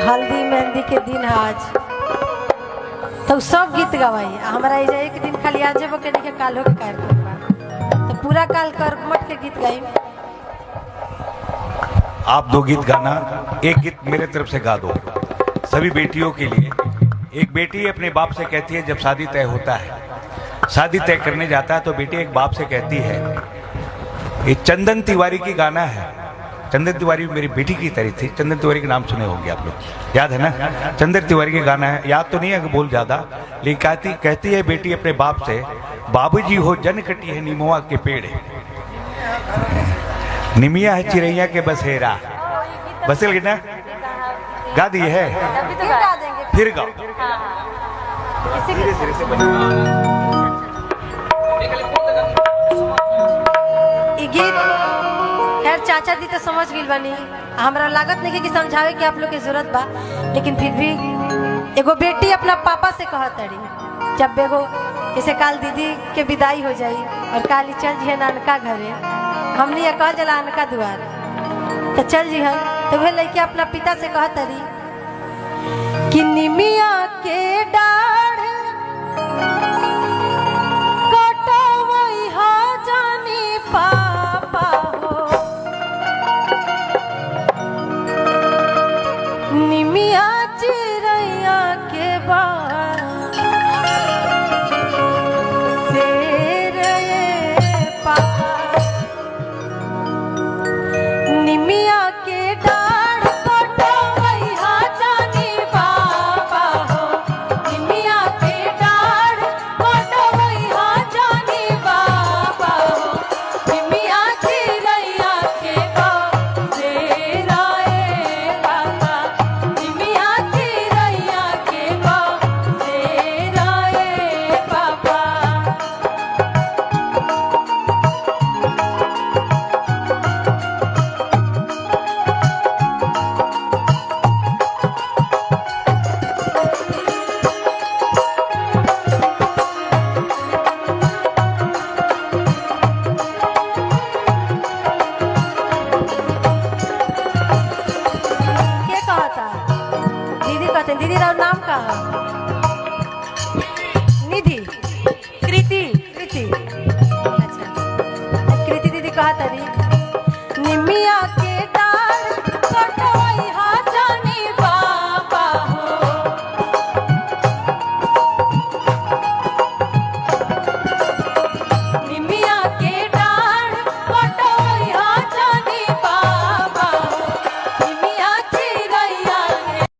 हल्दी मेहंदी के दिन आज तो सब गीत गवाई हमारा एक दिन खाली आज जेबो के नहीं कालो के कार्यक्रम बा तो पूरा काल कर्मठ के गीत गाई। आप 2 गीत गाना, एक गीत मेरे तरफ से गा दो सभी बेटियों के लिए। एक बेटी अपने बाप से कहती है जब शादी तय होता है, शादी तय करने जाता है तो बेटी एक बाप से कहती है, ये चंदन तिवारी की गाना है। चंदन तिवारी मेरी बेटी की तरह थी। चंदन तिवारी के नाम सुने होंगे आप लोग, याद है ना? चंदन तिवारी के गाना है, याद तो नहीं है कि बोल ज्यादा, लेकिन कहती है बेटी अपने बाप से, बाबूजी हो जन कटी है नीमुआ के पेड़, निमिया है चिड़ैया के बसेरा। बसेल की ना गा दी है, फिर गाओ। गीत खैर चाचा जी तो समझ गई बनी, हमरा लागत नहीं कि समझावे कि आप लोग की जरूरत बा, लेकिन फिर भी एगो बेटी अपना पापा से कहत रही जब एगो इसे काल दीदी के विदाई हो जाई और काली चल जी है नानका घरे, हमने ये कह जला अनका दुआर तो चल जी हन, तो वह लड़के अपना पिता से कहत रही कि निमिया के डाढ़ कटवई हा जानी पापा हो, निमिया चिड़ैया के बाढ़ से रे पापा, निमिया के डाढ़ कटवई हा जानी पापा हो, निमिया के डाढ़ कटवई हा जानी पापा हो, निमिया चिड़ैया के बाढ़ से रे पापा, निमिया चिड़ैया के बाढ़ से रे पापा। के कहता दीदी कहते दीदी राव नाम का